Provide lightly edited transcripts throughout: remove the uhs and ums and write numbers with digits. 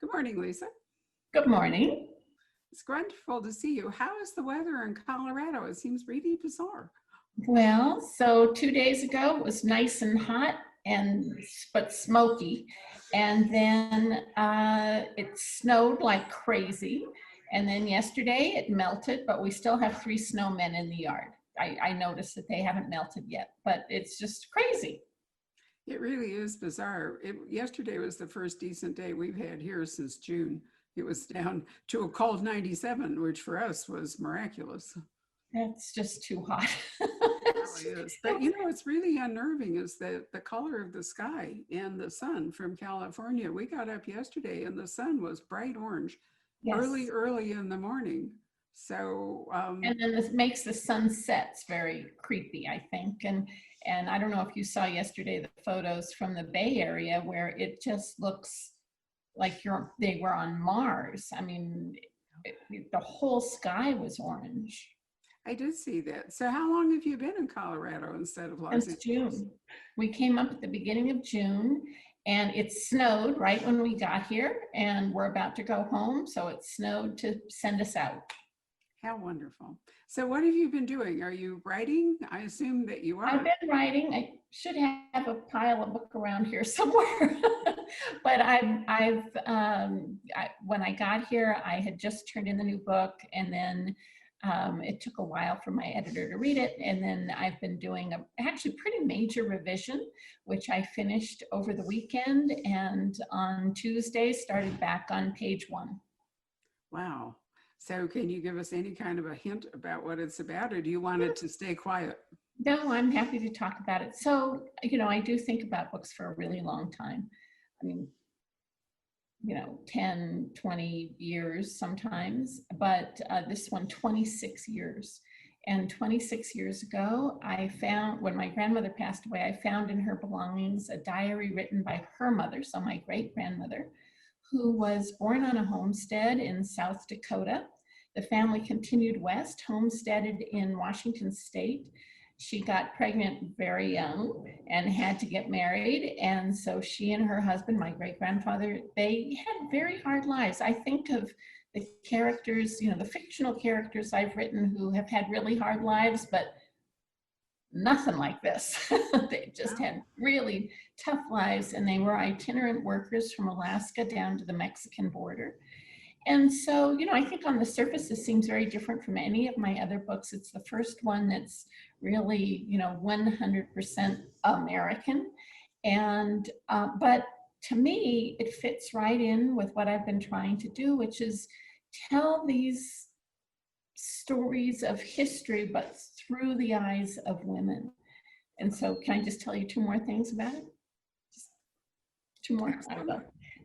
Good morning, Lisa. Good morning. It's wonderful to see you. How is the weather in Colorado? It seems really bizarre. Well, so 2 days ago it was nice and hot and but smoky, and then it snowed like crazy. And then yesterday it melted, but we still have 3 snowmen in the yard. I noticed that they haven't melted yet, but it's just crazy. It really is bizarre. Yesterday was the first decent day we've had here since June. It was down to a cold 97, which for us was miraculous. That's just too hot. It really is. But you know, what's really unnerving is that the color of the sky and the sun from California. We got up yesterday and the sun was bright orange Yes. early in the morning. So, And then this makes the sunsets very creepy, I think. And I don't know if you saw yesterday the photos from the Bay Area where it just looks like they were on Mars. I mean, the whole sky was orange. I did see that. So how long have you been in Colorado instead of Los Since Angeles? June. We came up at the beginning of June, and it snowed right when we got here, and we're about to go home, so it snowed to send us out. How wonderful. So what have you been doing? Are you writing? I assume that you I've are. been writing. I should have a pile of book around here somewhere. But when I got here, I had just turned in the new book, and then it took a while for my editor to read it. And then I've been doing a actually pretty major revision, which I finished over the weekend, and on Tuesday started back on page 1. Wow. So can you give us any kind of a hint about what it's about, or do you want it to stay quiet? No, I'm happy to talk about it. So, I do think about books for a really long time. I mean, 10, 20 years sometimes, but this one, 26 years. And 26 years ago, I found, when my grandmother passed away, I found in her belongings a diary written by her mother, so my great-grandmother, who was born on a homestead in South Dakota. The family continued west, homesteaded in Washington State. She got pregnant very young and had to get married. And so she and her husband, my great-grandfather, they had very hard lives. I think of the characters, the fictional characters I've written who have had really hard lives, but nothing like this. They just had really tough lives, and they were itinerant workers from Alaska down to the Mexican border. And so, I think on the surface, this seems very different from any of my other books. It's the first one that's really, 100% American. And, but to me, it fits right in with what I've been trying to do, which is tell these stories of history, but through the eyes of women. And so can I just tell you 2 more things about it? Just 2 more.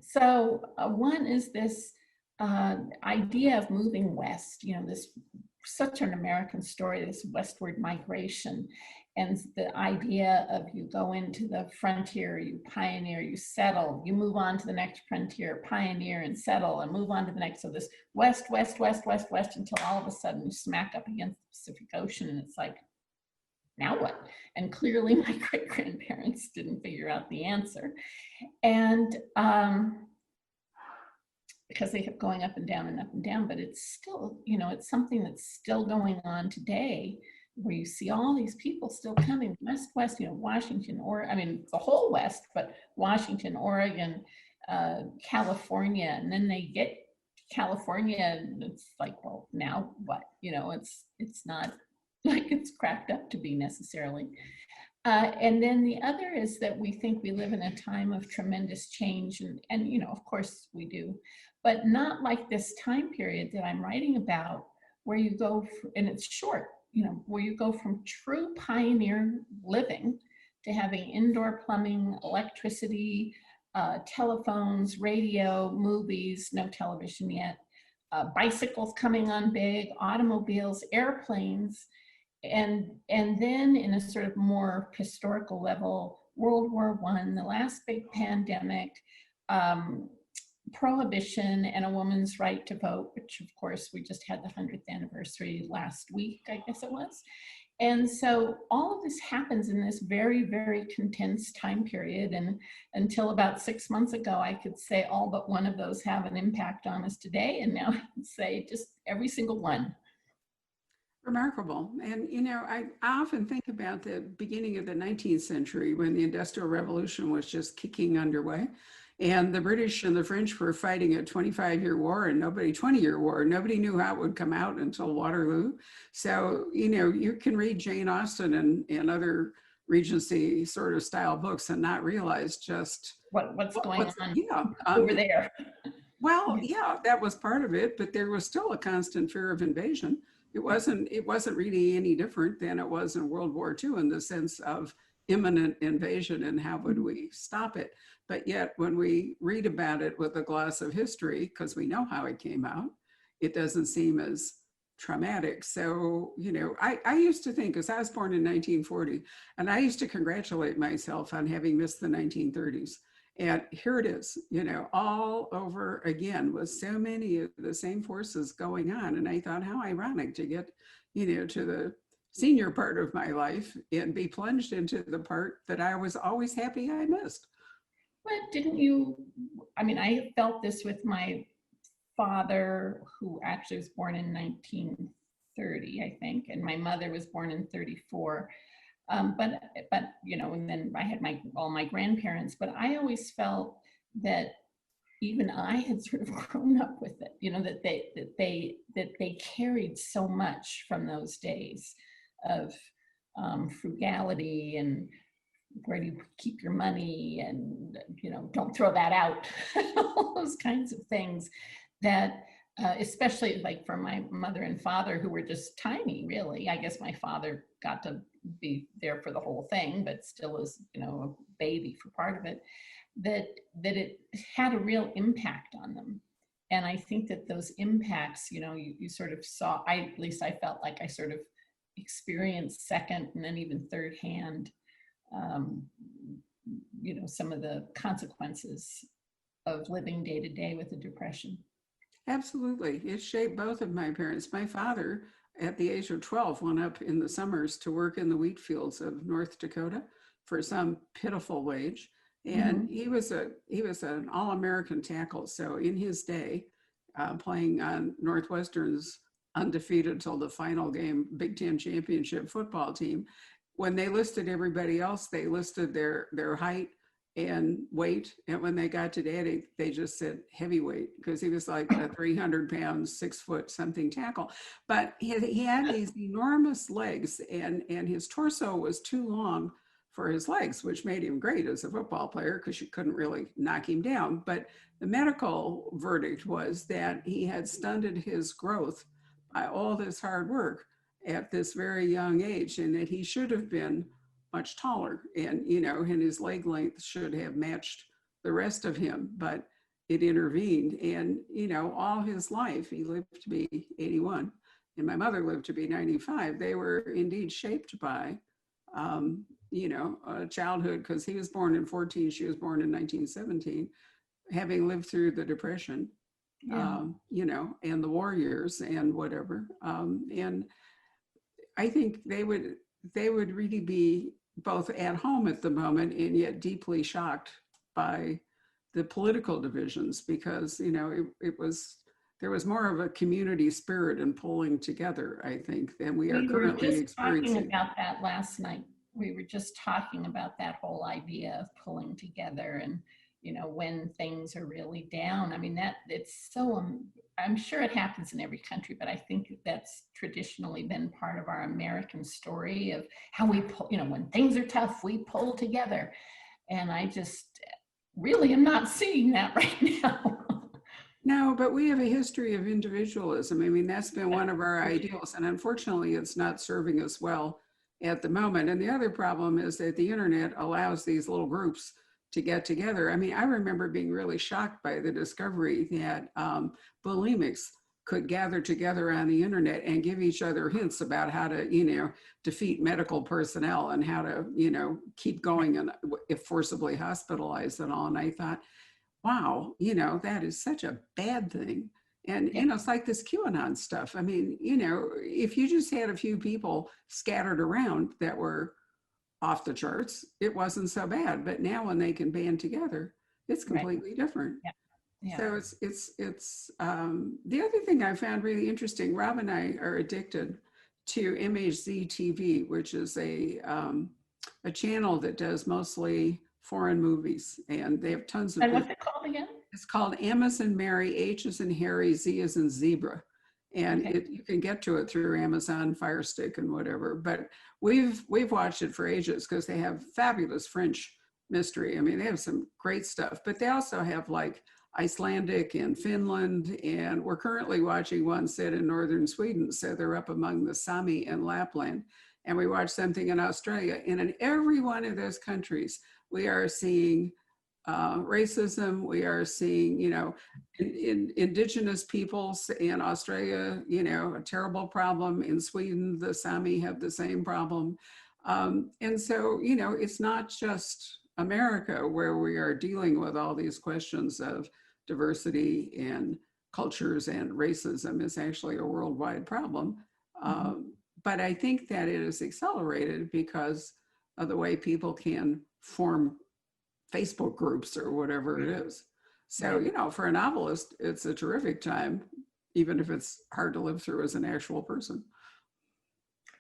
So one is this idea of moving west, this such an American story, this westward migration, and the idea of you go into the frontier, you pioneer, you settle, you move on to the next frontier, pioneer and settle, and move on to the next. So this west, west, west, west, west, until all of a sudden you smack up against the Pacific Ocean, and it's like, now what? And clearly my great-grandparents didn't figure out the answer. And because they kept going up and down and up and down, but it's still, it's something that's still going on today, where you see all these people still coming west, Washington, or I mean, the whole West, but Washington, Oregon, California, and then they get California, and it's like, well, now what? It's not like it's cracked up to be necessarily. And then the other is that we think we live in a time of tremendous change, and of course we do, but not like this time period that I'm writing about, where you go, and it's short, where you go from true pioneer living to having indoor plumbing, electricity, telephones, radio, movies, no television yet, bicycles coming on big, automobiles, airplanes, and then in a sort of more historical level, World War I, the last big pandemic, prohibition, and a woman's right to vote, which of course we just had the 100th anniversary last week, I guess it was. And so all of this happens in this very, very condensed time period. And until about 6 months ago, I could say all but one of those have an impact on us today. And now I can say just every single one. Remarkable. And, I often think about the beginning of the 19th century when the Industrial Revolution was just kicking underway. And the British and the French were fighting a 25-year war and 20-year war. Nobody knew how it would come out until Waterloo. So, you can read Jane Austen and other Regency sort of style books and not realize just what's going on yeah, over there. Well, yeah, that was part of it, but there was still a constant fear of invasion. It wasn't really any different than it was in World War II in the sense of imminent invasion and how would we stop it. But yet when we read about it with a gloss of history, because we know how it came out, it doesn't seem as traumatic. So, I used to think, because I was born in 1940, and I used to congratulate myself on having missed the 1930s. And here it is, all over again with so many of the same forces going on. And I thought, how ironic to get, to the senior part of my life and be plunged into the part that I was always happy I missed. But didn't you, I felt this with my father, who actually was born in 1930, I think, and my mother was born in 34. But and then I had all my grandparents, but I always felt that even I had sort of grown up with it, that they carried so much from those days of frugality and where do you keep your money and don't throw that out, all those kinds of things that especially like for my mother and father, who were just tiny, really. I guess my father got to be there for the whole thing, but still is, a baby for part of it, that it had a real impact on them. And I think that those impacts, you sort of saw, at least I felt like I sort of experienced second and then even third hand, some of the consequences of living day to day with the depression. Absolutely. It shaped both of my parents. My father, at the age of 12, went up in the summers to work in the wheat fields of North Dakota for some pitiful wage. And he was an all-American tackle. So in his day, playing on Northwestern's undefeated till the final game Big Ten championship football team, when they listed everybody else, they listed their height and weight. And when they got to Daddy, they just said heavyweight, because he was like a 300 pounds, 6 foot something tackle. But he had these enormous legs, and his torso was too long for his legs, which made him great as a football player because you couldn't really knock him down. But the medical verdict was that he had stunted his growth by all this hard work at this very young age, and that he should have been much taller, and and his leg length should have matched the rest of him, but it intervened. And all his life he lived to be 81, and my mother lived to be 95. They were indeed shaped by childhood, because he was born in 14, she was born in 1917, having lived through the Depression, and the war years and whatever. And I think they would really be both at home at the moment and yet deeply shocked by the political divisions, because there was more of a community spirit and pulling together, I think, than we are currently experiencing. We were just talking about that last night. We were just talking about that whole idea of pulling together, and when things are really down. That it's so I'm sure it happens in every country, but I think that's traditionally been part of our American story of how we pull, when things are tough, we pull together. And I just really am not seeing that right now. No, but we have a history of individualism. That's been one of our ideals, and unfortunately it's not serving us well at the moment. And the other problem is that the internet allows these little groups to get together. I remember being really shocked by the discovery that bulimics could gather together on the internet and give each other hints about how to, defeat medical personnel and how to, keep going and if forcibly hospitalized and all. And I thought, wow, that is such a bad thing. And, Yeah. it's like this QAnon stuff. I mean, if you just had a few people scattered around that were off the charts, it wasn't so bad. But now when they can band together, it's Right. completely different. Yeah. Yeah. So it's the other thing I found really interesting. Rob and I are addicted to MHZ TV, which is a channel that does mostly foreign movies, and they have tons of And good. what's it called again? It's called M as in Mary, H as in Harry, Z as in Zebra. And Okay. you can get to it through Amazon Fire Stick and whatever. But we've watched it for ages because they have fabulous French mystery. I mean, they have some great stuff, but they also have like Icelandic and Finland. And we're currently watching one set in northern Sweden. So they're up among the Sami and Lapland. And we watched something in Australia. And in every one of those countries, we are seeing racism. We are seeing, in indigenous peoples in Australia, a terrible problem. In Sweden, the Sami have the same problem. And so, it's not just America where we are dealing with all these questions of diversity and cultures and racism. Is actually a worldwide problem. But I think that it is accelerated because of the way people can form Facebook groups or whatever it is. So, for a novelist, it's a terrific time, even if it's hard to live through as an actual person.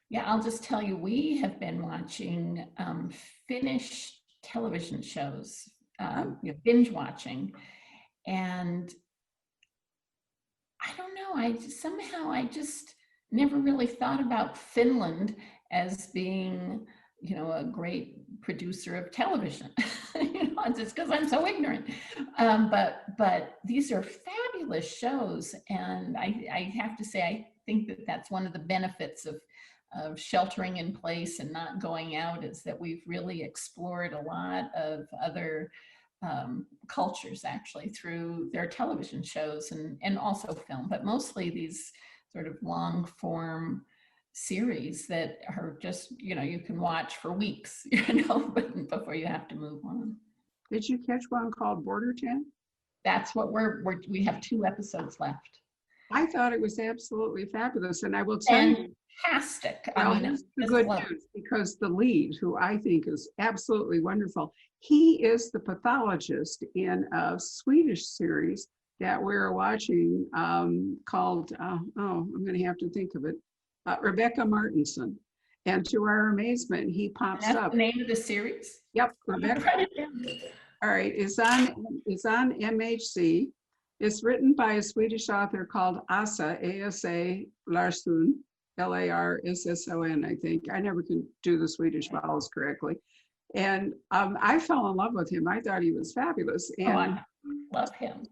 Yeah, I'll just tell you, we have been watching Finnish television shows, binge watching. And I don't know, I just never really thought about Finland as being, a great producer of television, just because I'm so ignorant. But these are fabulous shows. And I have to say, I think that that's one of the benefits of sheltering in place and not going out, is that we've really explored a lot of other cultures actually through their television shows and also film, but mostly these sort of long form series that are just, you can watch for weeks, before you have to move on. Did you catch one called Border Town? That's what we have 2 episodes left. I thought it was absolutely fabulous. And I will tell you, Fantastic. well, here's the good news, because the lead, who I think is absolutely wonderful, he is the pathologist in a Swedish series that we're watching called, I'm going to have to think of it, Rebecca Martinson. And to our amazement, he pops That's up. the name of the series? Yep, Rebecca. All right, it's on MHC. It's written by a Swedish author called Asa, A-S-A Larsson, Larsson, I think. I never can do the Swedish vowels correctly. And I fell in love with him. I thought he was fabulous. And I love him.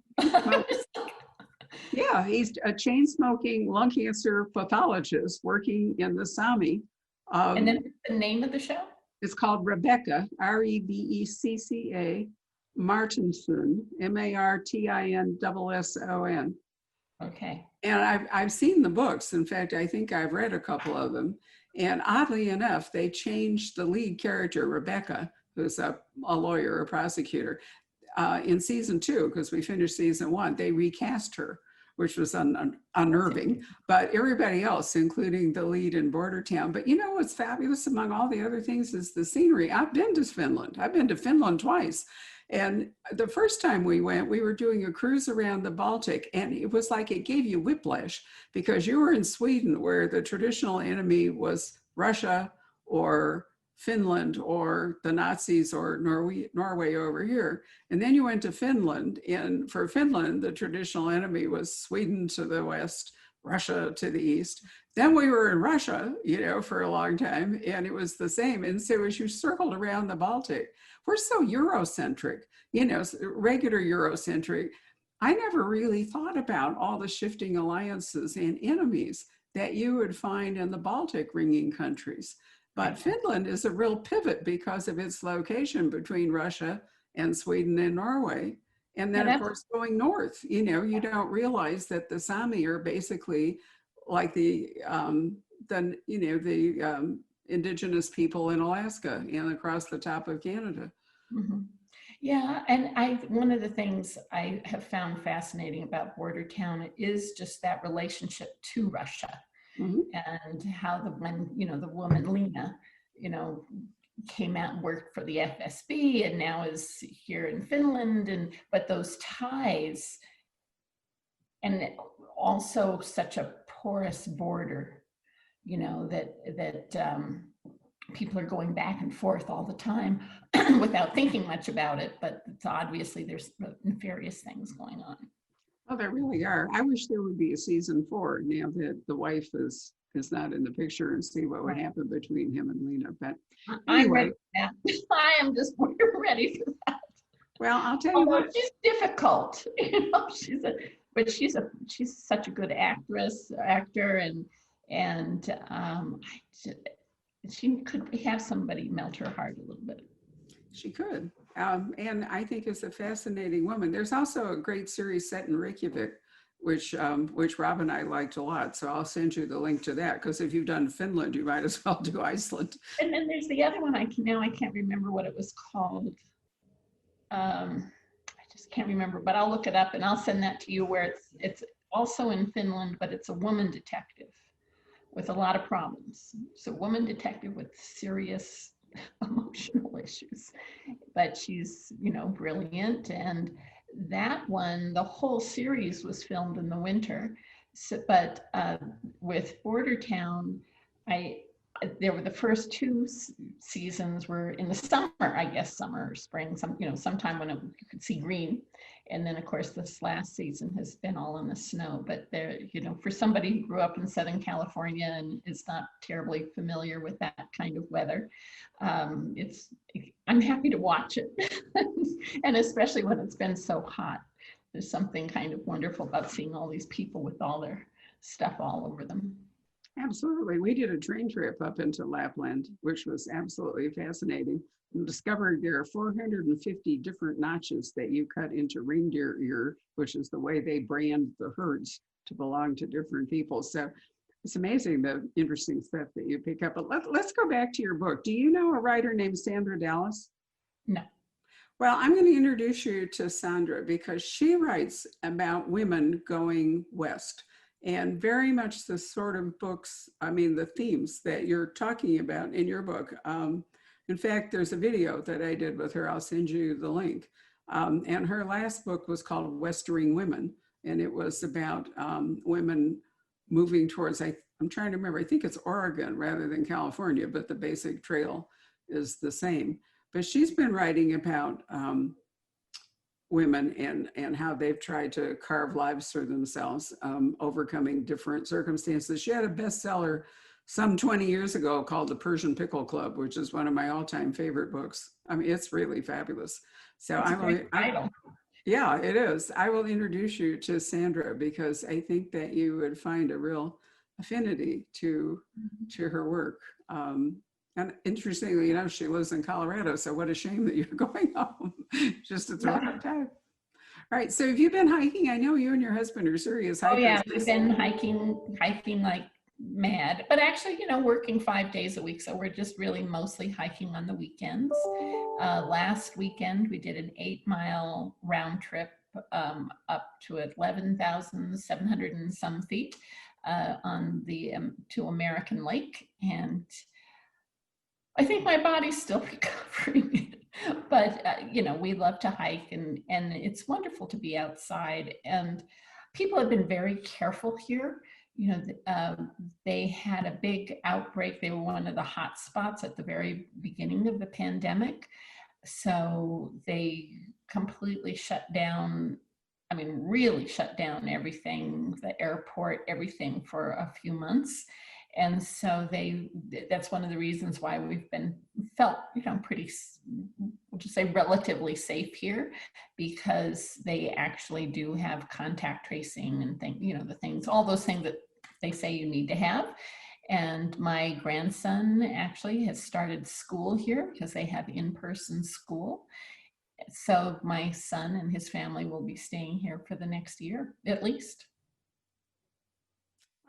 Yeah, he's a chain-smoking lung cancer pathologist working in the Sami. And then the name of the show? It's called Rebecca, Rebecca Martinson, Martinson. Okay. And I've seen the books. In fact, I think I've read a couple of them. And oddly enough, they changed the lead character, Rebecca, who's a lawyer, a prosecutor, in season 2, because we finished season 1. They recast her, which was unnerving. But everybody else, including the lead in Border Town. But what's fabulous among all the other things is the scenery. I've been to Finland. I've been to Finland twice. And the first time we went, we were doing a cruise around the Baltic, and it was like it gave you whiplash, because you were in Sweden, where the traditional enemy was Russia or Finland or the Nazis or Norway over here. And then you went to Finland, and for Finland, the traditional enemy was Sweden to the west, Russia to the east. Then we were in Russia, for a long time, and it was the same. And so as you circled around the Baltic, we're so Eurocentric, regular Eurocentric. I never really thought about all the shifting alliances and enemies that you would find in the Baltic ringing countries. But Finland is a real pivot because of its location between Russia and Sweden and Norway. And then, of course, going north, you don't realize that the Sami are basically like the indigenous people in Alaska and across the top of Canada. Mm-hmm. Yeah, and one of the things I have found fascinating about Border Town is just that relationship to Russia, Mhm. and how the woman Lena, you know, came out and worked for the FSB and now is here in Finland, but those ties, and also such a porous border, that people are going back and forth all the time without thinking much about it, but it's obviously there's nefarious things going on. Oh, there really are. I wish there would be a season 4 now that the wife is not in the picture, and see what would Right. happen between him and Lena. But I'm ready anyway, for that. I am just ready for that. well, I'll tell you Although what. she's difficult, she's such a good actor, and she could have somebody melt her heart a little bit. She could. And I think is a fascinating woman. There's also a great series set in Reykjavik, which Rob and I liked a lot. So I'll send you the link to that, because if you've done Finland, you might as well do Iceland. And then there's the other one. I can't remember what it was called. I just can't remember, but I'll look it up and I'll send that to you. Where it's also in Finland, but it's a woman detective with a lot of problems. It's a woman detective with serious emotional issues, but she's, brilliant. And that one, the whole series was filmed in the winter. So, but with Border Town, I there were the first two seasons were in the summer, I guess summer or spring, sometime when you could see green. And then of course this last season has been all in the snow. But there, for somebody who grew up in Southern California and is not terribly familiar with that kind of weather, I'm happy to watch it. And especially when it's been so hot, there's something kind of wonderful about seeing all these people with all their stuff all over them. Absolutely. We did a train trip up into Lapland, which was absolutely fascinating, and discovered there are 450 different notches that you cut into reindeer ear, which is the way they brand the herds to belong to different people. So it's amazing the interesting stuff that you pick up. But let's go back to your book. Do you know a writer named Sandra Dallas? No. Well, I'm going to introduce you to Sandra because she writes about women going west, and very much the sort of books, the themes that you're talking about in your book. In fact, there's a video that I did with her. I'll send you the link. And her last book was called Westering Women, and it was about women moving towards, I'm trying to remember, I think it's Oregon rather than California, but the basic trail is the same. But she's been writing about women and how they've tried to carve lives for themselves, overcoming different circumstances. She had a bestseller some 20 years ago called The Persian Pickle Club, which is one of my all-time favorite books. It's really fabulous. So yeah, it is. I will introduce you to Sandra because I think that you would find a real affinity to her work. And interestingly enough, she lives in Colorado, so what a shame that you're going home just at the wrong time. All right, so have you been hiking? I know you and your husband are serious hikers. Oh yeah, we've been hiking like mad, but actually, working 5 days a week. So we're just really mostly hiking on the weekends. Last weekend, we did an 8-mile round trip up to 11,700 and some feet on to American Lake. And I think my body's still recovering, but we love to hike, and it's wonderful to be outside. And people have been very careful here. They had a big outbreak. They were one of the hot spots at the very beginning of the pandemic. So they completely shut down, really shut down everything, the airport, everything for a few months. And so that's one of the reasons why we've felt, pretty, we'll just say relatively safe here, because they actually do have contact tracing and all those things that they say you need to have. And my grandson actually has started school here because they have in-person school. So my son and his family will be staying here for the next year, at least.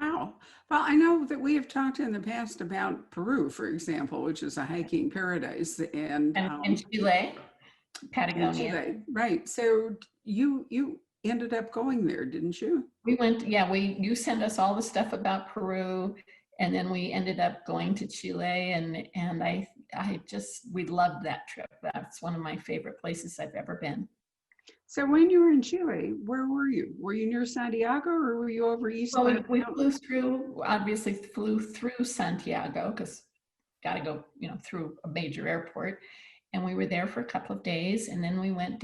Wow. Well, I know that we have talked in the past about Peru, for example, which is a hiking paradise. And Chile. In Patagonia. Chile, right. So you ended up going there, didn't you? We went, yeah, you sent us all the stuff about Peru, and then we ended up going to Chile, and we loved that trip. That's one of my favorite places I've ever been. So when you were in Chile, where were you? Were you near Santiago or were you over east Well, by we the flew mountains? through, obviously flew through Santiago because got to go, through a major airport. And we were there for a couple of days. And then we went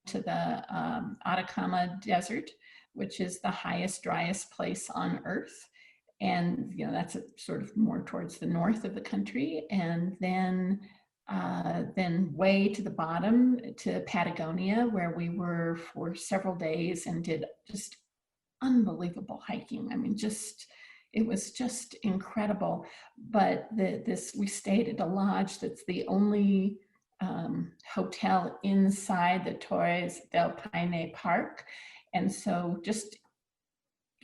to the Atacama Desert, which is the highest, driest place on earth. And, that's sort of more towards the north of the country. And then way to the bottom to Patagonia, where we were for several days and did just unbelievable hiking. I mean, it was just incredible. But we stayed at a lodge that's the only hotel inside the Torres del Paine Park. And so just,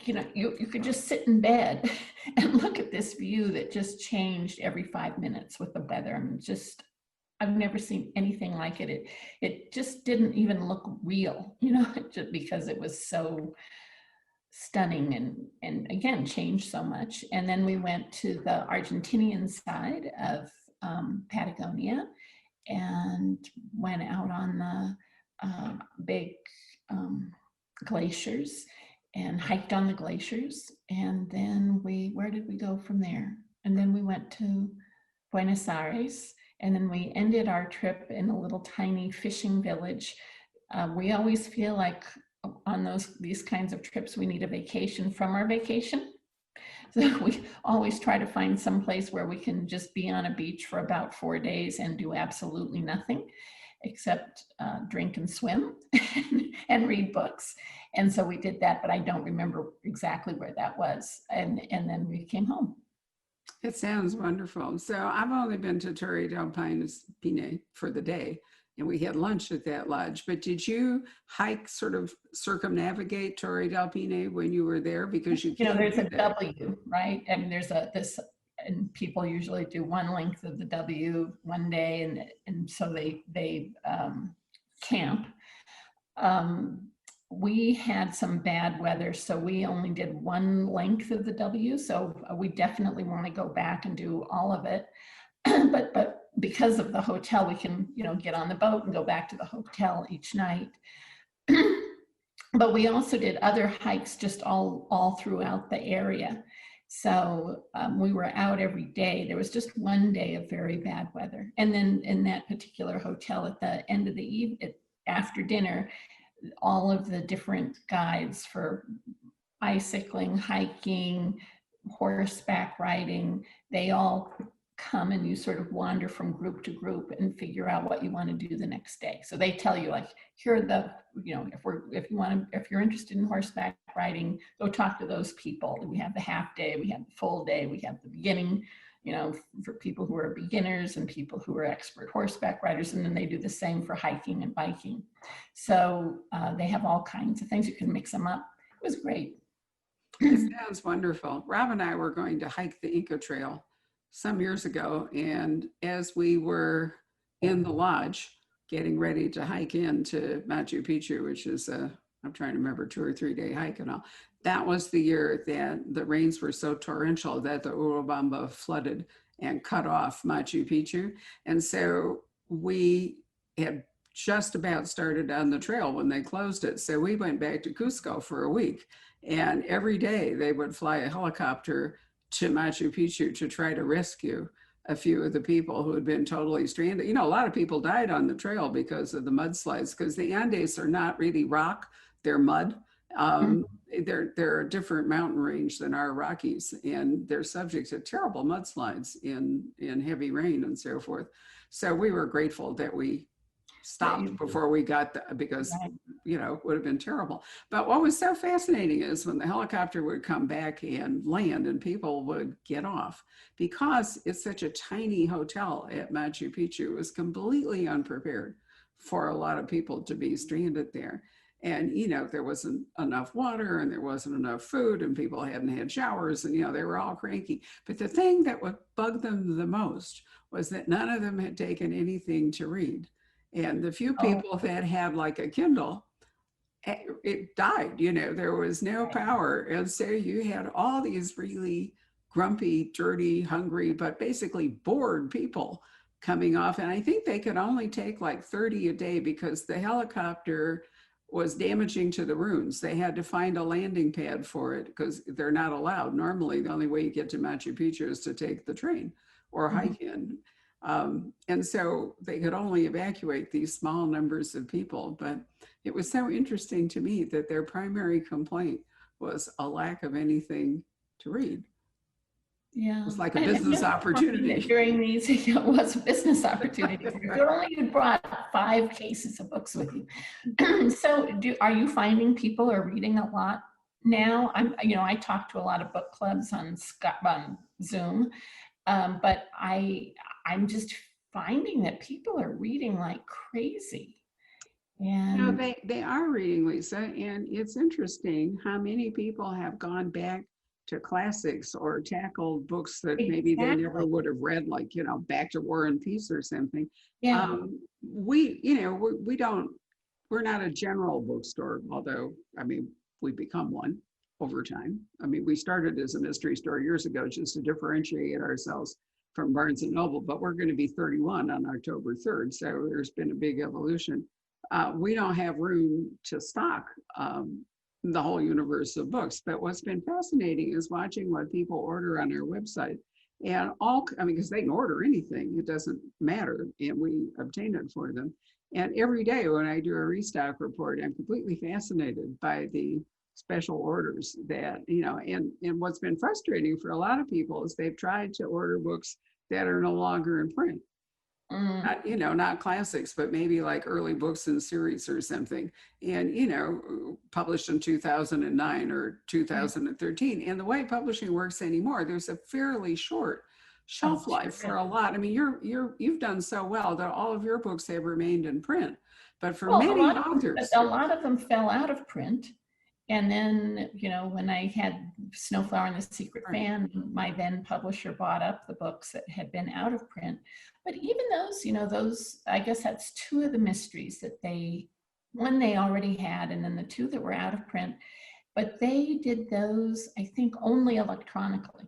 you could just sit in bed and look at this view that just changed every 5 minutes with the weather. I mean, I've never seen anything like it. It just didn't even look real, just because it was so stunning and again changed so much. And then we went to the Argentinian side of Patagonia and went out on the big glaciers and hiked on the glaciers. And then where did we go from there? And then we went to Buenos Aires, and then we ended our trip in a little tiny fishing village. We always feel like on these kinds of trips, we need a vacation from our vacation. So we always try to find some place where we can just be on a beach for about 4 days and do absolutely nothing except drink and swim and read books. And so we did that, but I don't remember exactly where that was. And then we came home. It sounds wonderful. So I've only been to Torre del Paine for the day, and we had lunch at that lodge. But did you hike, sort of circumnavigate Torre del Paine when you were there? Because you can't There's do a that. W, right? And there's and people usually do one length of the W one day, and so they camp. We had some bad weather, so we only did one length of the W. So we definitely want to go back and do all of it. but because of the hotel, we can get on the boat and go back to the hotel each night. But we also did other hikes just all throughout the area. So we were out every day. There was just one day of very bad weather. And then in that particular hotel at the end of the evening, after dinner, all of the different guides for bicycling, hiking, horseback riding, they all come and you sort of wander from group to group and figure out what you want to do the next day. So they tell you, like, here are the, if you're interested in horseback riding, go talk to those people. We have the half day, we have the full day, we have the beginning, for people who are beginners and people who are expert horseback riders. And then they do the same for hiking and biking. So they have all kinds of things. You can mix them up. It was great. It sounds wonderful. Rob and I were going to hike the Inca Trail some years ago, and as we were in the lodge getting ready to hike into Machu Picchu, which is I'm trying to remember, 2 or 3 day hike and all. That was the year that the rains were so torrential that the Urubamba flooded and cut off Machu Picchu. And so we had just about started on the trail when they closed it. So we went back to Cusco for a week. And every day they would fly a helicopter to Machu Picchu to try to rescue a few of the people who had been totally stranded. A lot of people died on the trail because of the mudslides, because the Andes are not really rock, they're mud. They're a different mountain range than our Rockies, and they're subject to terrible mudslides in heavy rain and so forth. So we were grateful that we stopped before we got because it would have been terrible. But what was so fascinating is when the helicopter would come back and land and people would get off, because it's such a tiny hotel at Machu Picchu, it was completely unprepared for a lot of people to be stranded there. And there wasn't enough water and there wasn't enough food and people hadn't had showers and they were all cranky. But the thing that would bug them the most was that none of them had taken anything to read. And the few Oh, people that had like a Kindle, it died, you know, there was no right. power. And so you had all these really grumpy, dirty, hungry, but basically bored people coming off. And I think they could only take like 30 a day because the helicopter was damaging to the ruins. They had to find a landing pad for it because they're not allowed. Normally, the only way you get to Machu Picchu is to take the train or Mhm. hike in. And so they could only evacuate these small numbers of people. But it was so interesting to me that their primary complaint was a lack of anything to read. It Yeah, was like a and business you'll find that opportunity. during these, it was a business opportunity. If only you'd brought 5 cases of books with you. So, are you finding people are reading a lot now? I talk to a lot of book clubs on Zoom, but I'm just finding that people are reading like crazy, No, and they are reading, Lisa, and it's interesting how many people have gone back to classics or tackled books that maybe they never exactly, would have read, like, you know, Back to War and Peace or something. yeah. We don't, we're not a general bookstore, although, I mean, we become one over time. I mean, we started as a mystery store years ago just to differentiate ourselves from Barnes and Noble, but we're going to be 31 on October 3rd. So there's been a big evolution. We don't have room to stock the whole universe of books. But what's been fascinating is watching what people order on our website. And I mean, because they can order anything, it doesn't matter. And we obtain it for them. And every day when I do a restock report, I'm completely fascinated by the special orders that, you know, and what's been frustrating for a lot of people is they've tried to order books that are no longer in print, Mm. not, you know, not classics, but maybe like early books in series or something, and, you know, published in 2009 or Yeah. 2013. And the way publishing works anymore, there's a fairly short Oh, shelf sure life for is. a lot. I mean, you've done so well that all of your books have remained in print, but for Well, many authors, a lot of them fell out of print. And then, when I had Snowflower and the Secret right. Fan, my then publisher bought up the books that had been out of print. But even those, I guess that's two of the mysteries that one they already had, and then the two that were out of print. But they did those, I think, only electronically.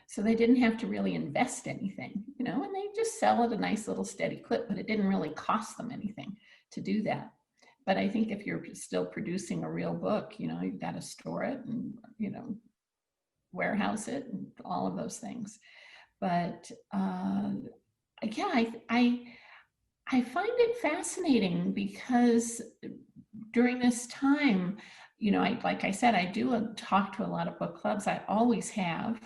So they didn't have to really invest anything, and they just sell at a nice little steady clip, but it didn't really cost them anything to do that. But I think if you're still producing a real book, you've got to store it and, warehouse it and all of those things. But yeah, I find it fascinating because during this time, like I said, I do talk to a lot of book clubs. I always have,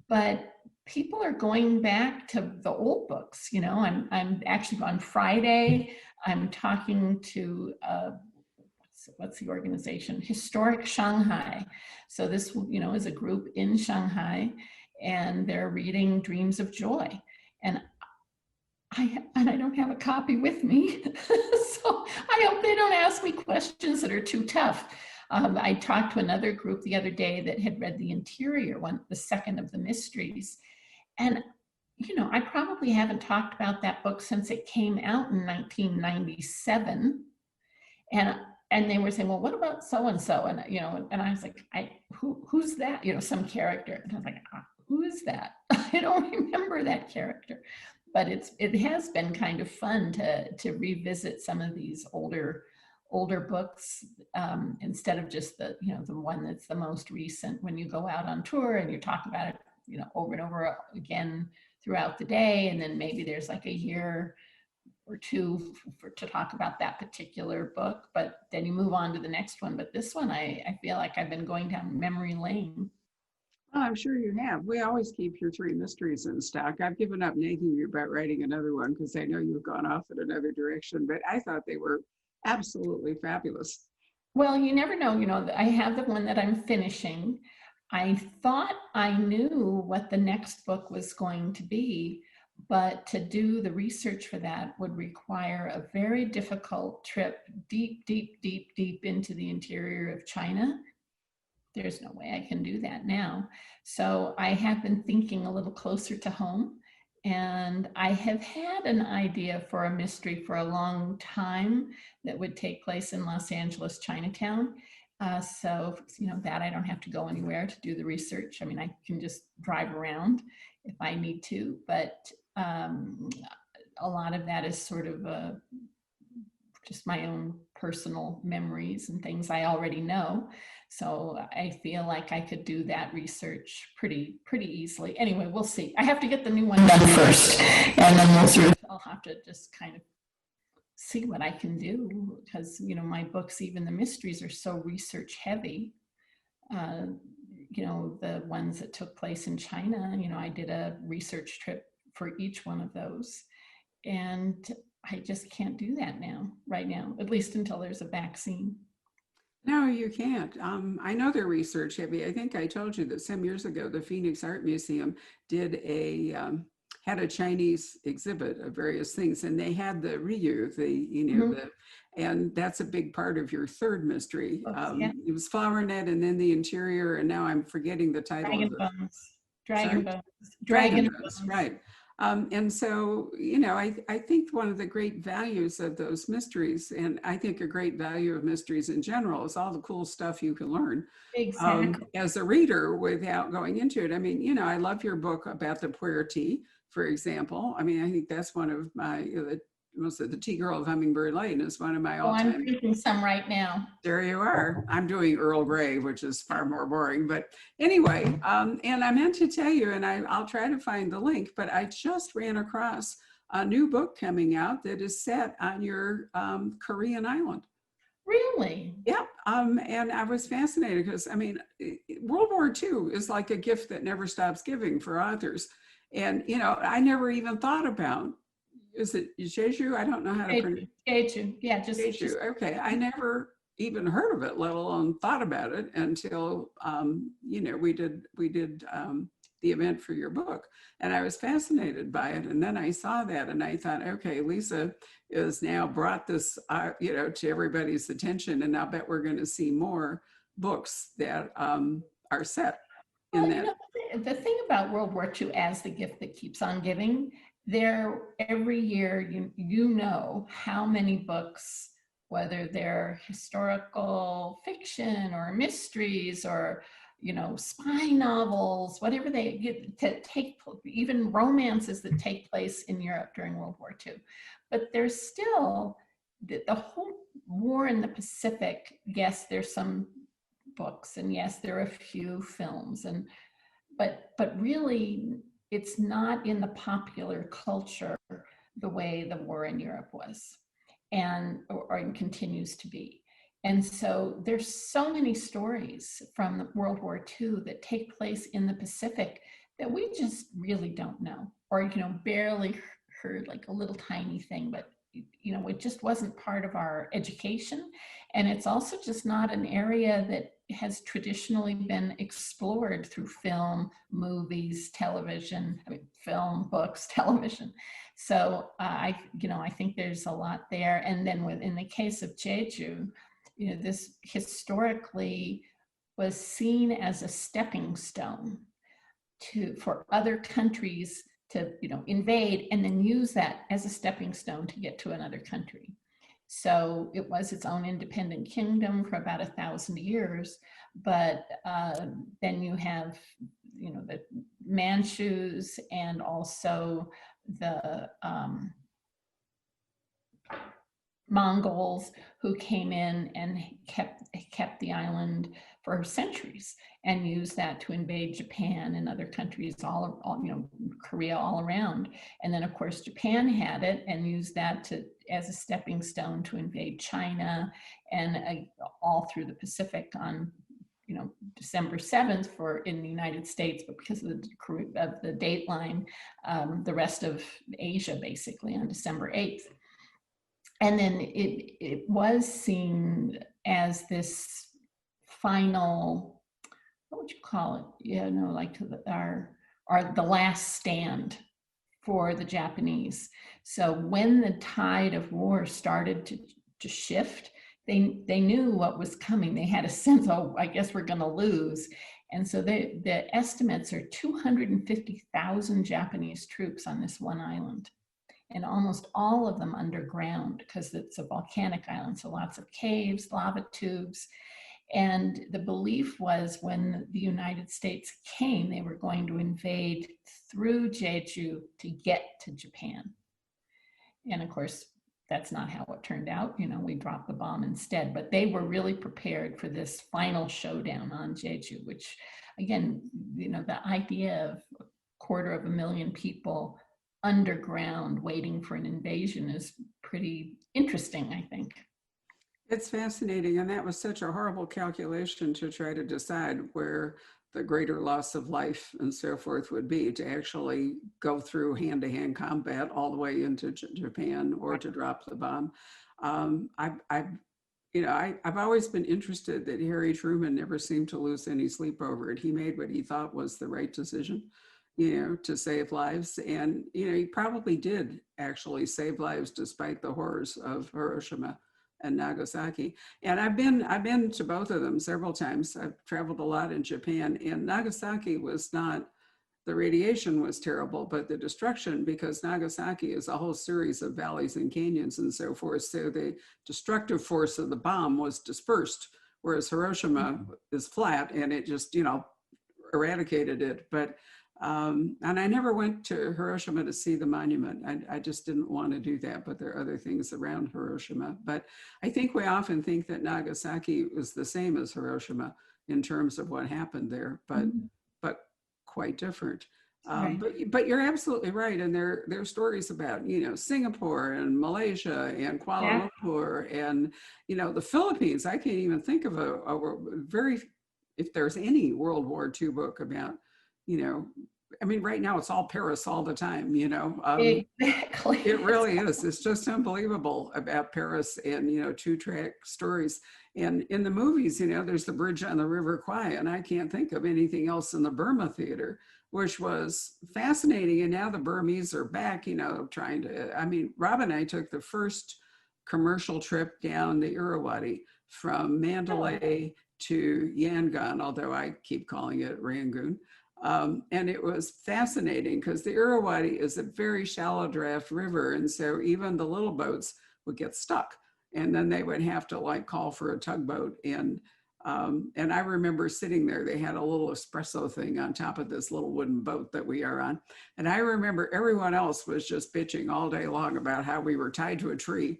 but people are going back to the old books. I'm actually on Friday. I'm talking to what's the organization? Historic Shanghai. So this, is a group in Shanghai, and they're reading Dreams of Joy. And I don't have a copy with me, so I hope they don't ask me questions that are too tough. I talked to another group the other day that had read the interior one, the second of the mysteries, and I probably haven't talked about that book since it came out in 1997, and they were saying, well, what about so and so, and and I was like, who's that? Some character, and I was like, who is that? I don't remember that character. But it has been kind of fun to revisit some of these older books, instead of just the one that's the most recent. When you go out on tour and you talk about it, over and over again throughout the day, and then maybe there's like a year or two to talk about that particular book, but then you move on to the next one. But this one, I feel like I've been going down memory lane. Well, I'm sure you have. We always keep your three mysteries in stock. I've given up nagging you about writing another one because I know you've gone off in another direction, but I thought they were absolutely fabulous. Well, you never know. I have the one that I'm finishing. I thought I knew what the next book was going to be, but to do the research for that would require a very difficult trip deep, deep, deep, deep into the interior of China. There's no way I can do that now. So I have been thinking a little closer to home, And I have had an idea for a mystery for a long time that would take place in Los Angeles, Chinatown. So, that I don't have to go anywhere to do the research. I mean, I can just drive around if I need to, but a lot of that is sort of just my own personal memories and things I already know. So I feel like I could do that research pretty easily. Anyway, we'll see. I have to get the new one done first, and then I'll have to just kind of see what I can do, because my books, even the mysteries, are so research heavy. Uh, the ones that took place in China, I did a research trip for each one of those, and I just can't do that right now, at least until there's a vaccine. No, you can't. I know they're research heavy. I think I told you that some years ago, the Phoenix Art Museum had a Chinese exhibit of various things, and they had the Ryu, and that's a big part of your third mystery. Books, yeah. It was Flower Net, and then the interior, and now I'm forgetting the title Dragon of it. Bones. Sorry? Dragon Bones, right. And so, I think one of the great values of those mysteries, and I think a great value of mysteries in general, is all the cool stuff you can learn Exactly. as a reader without going into it. I mean, I love your book about the pu'er tea, for example. I mean, I think that's one of my, the Tea Girl of Hummingbird Lane is one of my all-time. I'm drinking some right now. There you are. I'm doing Earl Grey, which is far more boring. But anyway, and I meant to tell you, and I'll try to find the link, but I just ran across a new book coming out that is set on your Korean island. Really? Yep. And I was fascinated because, I mean, World War II is like a gift that never stops giving for authors. And, I never even thought about, is it Jeju? I don't know how to pronounce it. Jeju. Yeah, just Okay. I never even heard of it, let alone thought about it until, we did the event for your book, and I was fascinated by it. And then I saw that and I thought, okay, Lisa has now brought this, to everybody's attention. And I'll bet we're going to see more books that are set in that. The thing about World War II as the gift that keeps on giving, every year, you know how many books, whether they're historical fiction or mysteries or spy novels, whatever they get to take, even romances that take place in Europe during World War II. But there's still the whole war in the Pacific. Yes, there's some books, and yes, there are a few films, but really it's not in the popular culture the way the war in Europe was, or continues to be. And so there's so many stories from World War II that take place in the Pacific that we just really don't know, or barely heard, like a little tiny thing, but it just wasn't part of our education. And it's also just not an area that has traditionally been explored through film, movies, television. I mean, film, books, television. So I think there's a lot there. And then in the case of Jeju, this historically was seen as a stepping stone for other countries to invade, and then use that as a stepping stone to get to another country. So it was its own independent kingdom for about 1,000 years. But then you have the Manchus, and also the Mongols, who came in and kept the island for centuries, and used that to invade Japan and other countries, all Korea, all around. And then of course Japan had it and used that as a stepping stone to invade China, and all through the Pacific on December 7th in the United States, but because of the date line, the rest of Asia basically on December 8th. And then it was seen as this final, what would you call it? Like the last stand for the Japanese. So when the tide of war started to shift, they knew what was coming. They had a sense, oh, I guess we're going to lose. And so the estimates are 250,000 Japanese troops on this one island, and almost all of them underground because it's a volcanic island. So lots of caves, lava tubes. And the belief was when the United States came, they were going to invade through Jeju to get to Japan. And of course, that's not how it turned out. You know, we dropped the bomb instead, but they were really prepared for this final showdown on Jeju, which again, you know, the idea of 250,000 people underground waiting for an invasion is pretty interesting, I think. It's fascinating. And that was such a horrible calculation to try to decide where the greater loss of life and so forth would be, to actually go through hand-to-hand combat all the way into Japan, or to drop the bomb. I've always been interested that Harry Truman never seemed to lose any sleep over it. He made what he thought was the right decision, to save lives. And, he probably did actually save lives despite the horrors of Hiroshima and Nagasaki. And I've been to both of them several times. I've traveled a lot in Japan, and Nagasaki was not, the radiation was terrible, but the destruction, because Nagasaki is a whole series of valleys and canyons and so forth. So the destructive force of the bomb was dispersed, whereas Hiroshima is flat and it just, eradicated it. But and I never went to Hiroshima to see the monument. I just didn't want to do that, but there are other things around Hiroshima. But I think we often think that Nagasaki was the same as Hiroshima in terms of what happened there, but quite different. Right. But you're absolutely right. And there are stories about, Singapore and Malaysia and Kuala Lumpur and, the Philippines. I can't even think of a very, if there's any World War II book about, right now it's all Paris all the time, Exactly. It really is. It's just unbelievable about Paris and, two-track stories. And in the movies, there's the bridge on the River Kwai, and I can't think of anything else in the Burma theater, which was fascinating. And now the Burmese are back, trying to, Rob and I took the first commercial trip down the Irrawaddy from Mandalay to Yangon, although I keep calling it Rangoon. And it was fascinating because the Irrawaddy is a very shallow draft river. And so even the little boats would get stuck, and then they would have to call for a tugboat. And I remember sitting there, they had a little espresso thing on top of this little wooden boat that we are on. And I remember everyone else was just bitching all day long about how we were tied to a tree.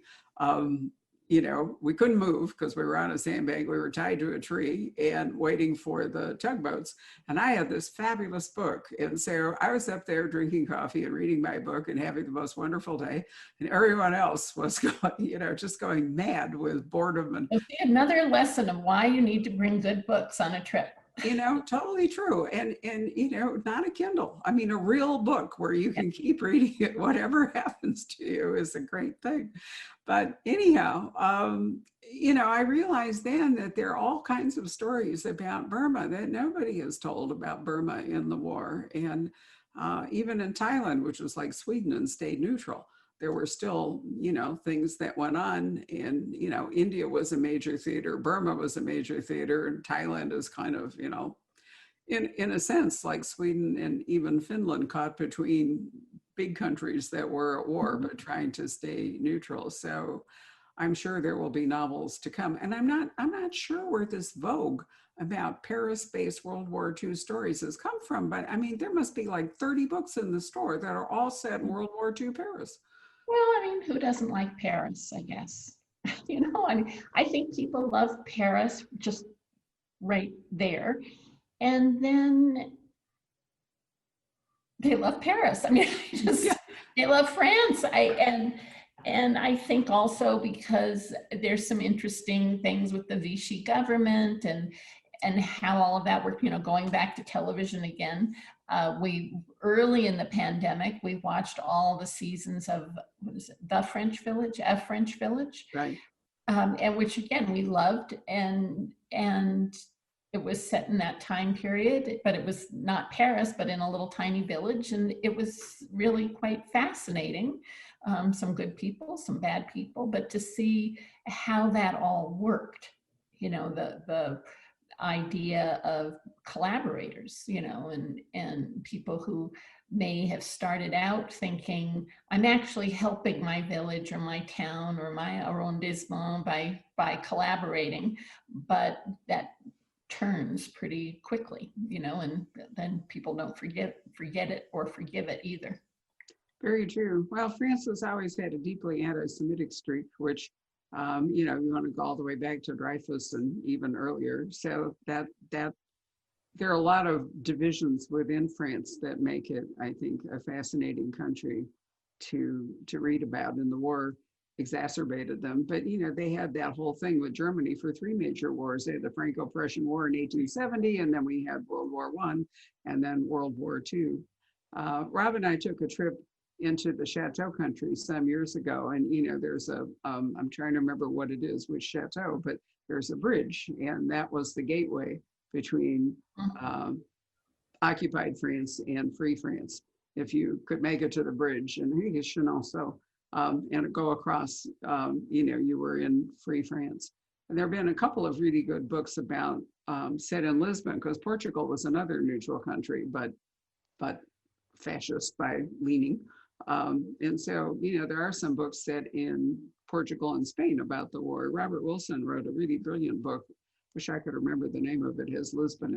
We couldn't move because we were on a sandbank. We were tied to a tree and waiting for the tugboats. And I had this fabulous book. And so I was up there drinking coffee and reading my book and having the most wonderful day. And everyone else was going, just going mad with boredom. And another lesson of why you need to bring good books on a trip. Totally true. And not a Kindle. A real book where you can keep reading it. Whatever happens to you is a great thing. But anyhow, I realized then that there are all kinds of stories about Burma that nobody has told about Burma in the war. And even in Thailand, which was like Sweden and stayed neutral, there were still, things that went on. And, India was a major theater, Burma was a major theater, and Thailand is kind of, in a sense, like Sweden and even Finland, caught between big countries that were at war, but trying to stay neutral. So I'm sure there will be novels to come. And I'm not sure where this vogue about Paris-based World War II stories has come from, but there must be 30 books in the store that are all set in World War II Paris. Well, who doesn't like Paris, I guess? I think people love Paris just right there. And then they love Paris. They love France. And I think also because there's some interesting things with the Vichy government and how all of that worked, going back to television again. We early in the pandemic, we watched all the seasons of The French Village, A French Village, right? And which again we loved, and it was set in that time period, but it was not Paris, but in a little tiny village, and it was really quite fascinating. Some good people, some bad people, but to see how that all worked, the idea of collaborators, and people who may have started out thinking, I'm actually helping my village or my town or my arrondissement by collaborating, but that turns pretty quickly, and then people don't forget it or forgive it either. Very true. Well, France has always had a deeply anti-Semitic streak, which, you want to go all the way back to Dreyfus and even earlier. So that there are a lot of divisions within France that make it, I think, a fascinating country to read about. And the war exacerbated them. But they had that whole thing with Germany for three major wars. They had the Franco-Prussian War in 1870, and then we had World War I, and then World War II. Rob and I took a trip into the Chateau country some years ago, and there's I'm trying to remember what it is with Chateau, but there's a bridge, and that was the gateway between occupied France and free France. If you could make it to the bridge, and I think it's Chenonceau, and go across, you were in free France. And there have been a couple of really good books about set in Lisbon, because Portugal was another neutral country, but fascist by leaning. And so, there are some books set in Portugal and Spain about the war. Robert Wilson wrote a really brilliant book. Wish I could remember the name of it. It has Lisbon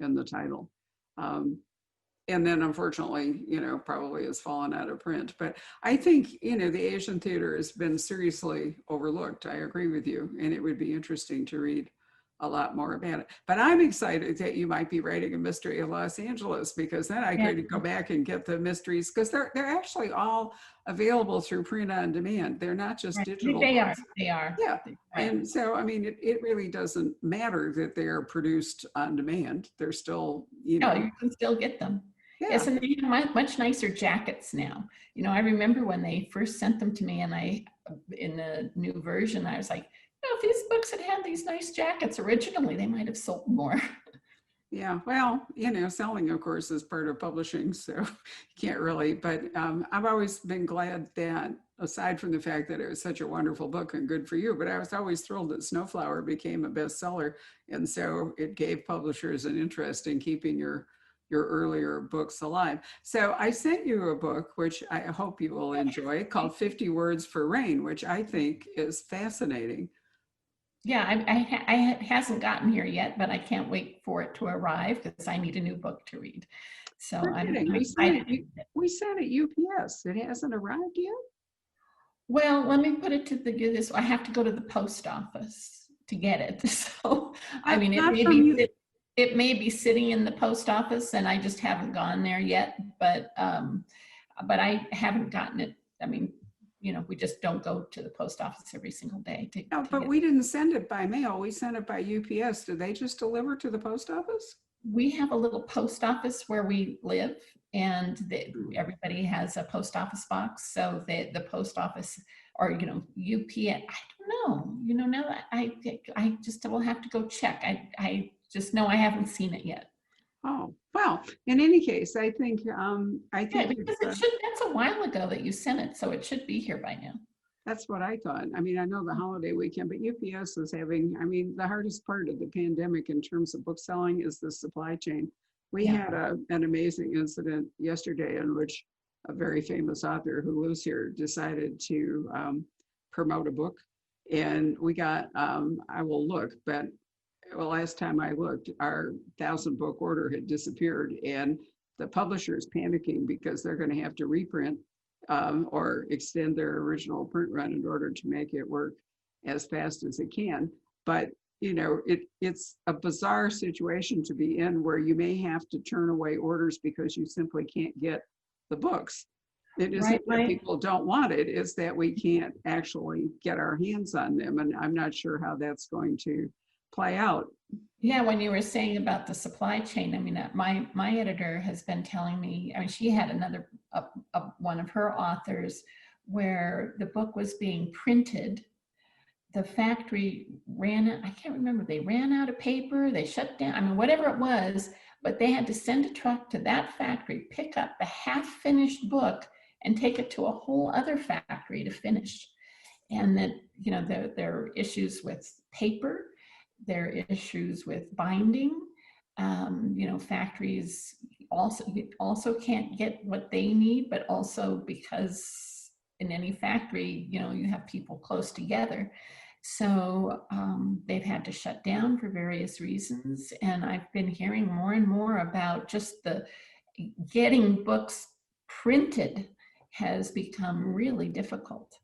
in the title. And then unfortunately, probably has fallen out of print. But I think, the Asian theater has been seriously overlooked. I agree with you. And it would be interesting to read a lot more about it. But I'm excited that you might be writing a mystery of Los Angeles, because then I could go back and get the mysteries, because they're actually all available through print on demand. They're not just digital books. They are. Yeah. And so, I mean, it really doesn't matter that they're produced on demand. They're still, No, you can still get them. Yeah. Yes, and they have much nicer jackets now. I remember when they first sent them to me, and in the new version, I was like, if these books had these nice jackets originally, they might have sold more. Yeah, well, selling, of course, is part of publishing, so you can't really, but I've always been glad that, aside from the fact that it was such a wonderful book and good for you, but I was always thrilled that Snowflower became a bestseller. And so it gave publishers an interest in keeping your earlier books alive. So I sent you a book, which I hope you will enjoy, called 50 Words for Rain, which I think is fascinating. Yeah, it hasn't gotten here yet, but I can't wait for it to arrive, because I need a new book to read. So I'm excited. We sent it UPS. It hasn't arrived yet? Well, let me put it to this. I have to go to the post office to get it. So, I mean, it may be sitting in the post office, and I just haven't gone there yet, but I haven't gotten it. I mean, we just don't go to the post office every single day. But we didn't send it by mail. We sent it by UPS. Did they just deliver to the post office? We have a little post office where we live, and everybody has a post office box. So the post office, or UPS, I don't know. Now that I just will have to go check. I just know I haven't seen it yet. Oh, well, in any case, I think because that's a while ago that you sent it, so it should be here by now. That's what I thought. I mean, I know the holiday weekend, but UPS is having, the hardest part of the pandemic in terms of book selling is the supply chain. We had an amazing incident yesterday in which a very famous author who lives here decided to promote a book. And we got, I will look, but last time I looked, our 1,000 book order had disappeared, and the publisher is panicking because they're going to have to reprint or extend their original print run in order to make it work as fast as it can. But it's a bizarre situation to be in, where you may have to turn away orders because you simply can't get the books. It isn't that people don't want it, it's that we can't actually get our hands on them. And I'm not sure how that's going to play out. Yeah, when you were saying about the supply chain, I mean, my editor has been telling me, I mean, she had another, one of her authors where the book was being printed. The factory I can't remember, they ran out of paper, they shut down, I mean, whatever it was, but they had to send a truck to that factory, pick up the half-finished book, and take it to a whole other factory to finish. And that, there are issues with paper, there are issues with binding. Factories also can't get what they need, but also because in any factory, you have people close together. So they've had to shut down for various reasons. And I've been hearing more and more about just the getting books printed has become really difficult.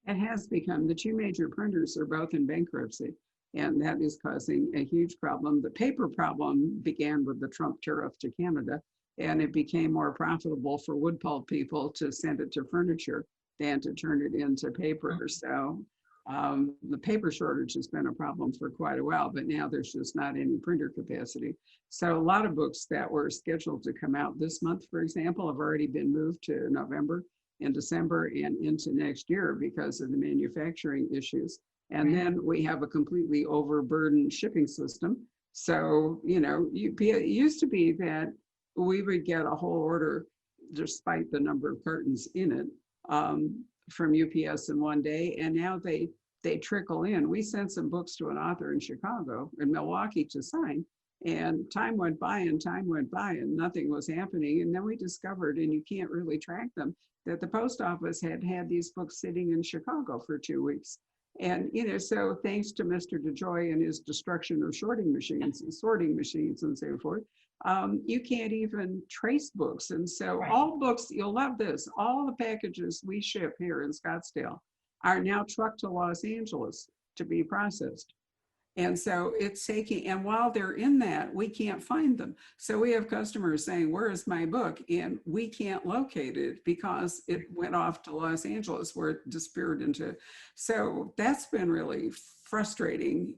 It has become. The two major printers are both in bankruptcy, and that is causing a huge problem. The paper problem began with the Trump tariff to Canada, and it became more profitable for wood pulp people to send it to furniture than to turn it into paper. So the paper shortage has been a problem for quite a while, but now there's just not any printer capacity. So a lot of books that were scheduled to come out this month, for example, have already been moved to November in December and into next year because of the manufacturing issues. And then we have a completely overburdened shipping system. So, it used to be that we would get a whole order despite the number of cartons in it from UPS in one day. And now they trickle in. We sent some books to an author in Chicago, in Milwaukee to sign. And time went by and nothing was happening. And then we discovered, and you can't really track them, that the post office had these books sitting in Chicago for 2 weeks. And, so thanks to Mr. DeJoy and his destruction of sorting machines and so forth, you can't even trace books. And so all books, you'll love this, all the packages we ship here in Scottsdale are now trucked to Los Angeles to be processed. And so it's taking, and while they're in that, we can't find them. So we have customers saying, where is my book? And we can't locate it because it went off to Los Angeles where it disappeared into. So that's been really frustrating,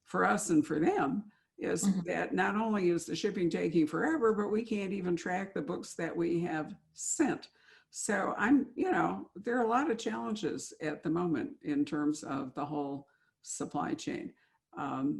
for us and for them, is that not only is the shipping taking forever, but we can't even track the books that we have sent. So there are a lot of challenges at the moment in terms of the whole supply chain. And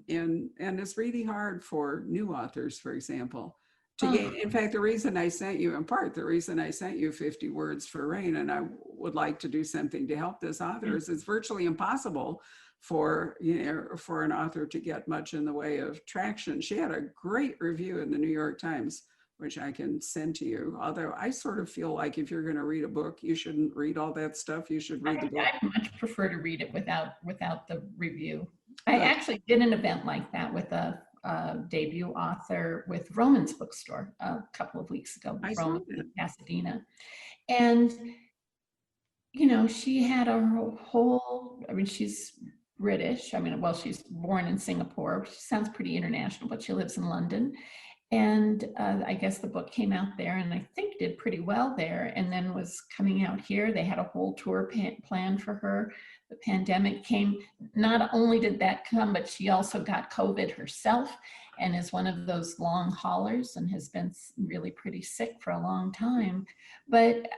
it's really hard for new authors, for example, to gain. In fact, the reason I sent you 50 Words for Rain, and I would like to do something to help this author, is it's virtually impossible for an author to get much in the way of traction. She had a great review in the New York Times, which I can send to you. Although I sort of feel like if you're going to read a book, you shouldn't read all that stuff. You should read the book. I much prefer to read it without the review. I actually did an event like that with a debut author with Roman's Bookstore a couple of weeks ago. Roman in Pasadena, and she had a whole. I mean, she's British. I mean, well, she's born in Singapore. She sounds pretty international, but she lives in London. And I guess the book came out there and I think did pretty well there, and then was coming out here. They had a whole tour planned for her. The pandemic came. Not only did that come, but she also got COVID herself and is one of those long haulers and has been really pretty sick for a long time. But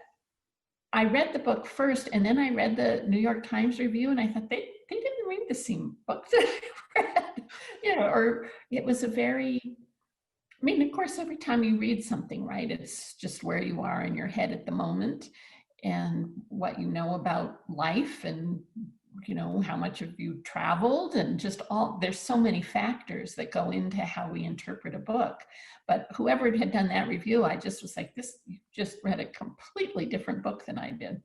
I read the book first, and then I read the New York Times review, and I thought they didn't read the same book that I read, or it was a very, I mean, of course, every time you read something, right, it's just where you are in your head at the moment and what you know about life and, how much have you traveled and just there's so many factors that go into how we interpret a book. But whoever had done that review, I just was like, you just read a completely different book than I did.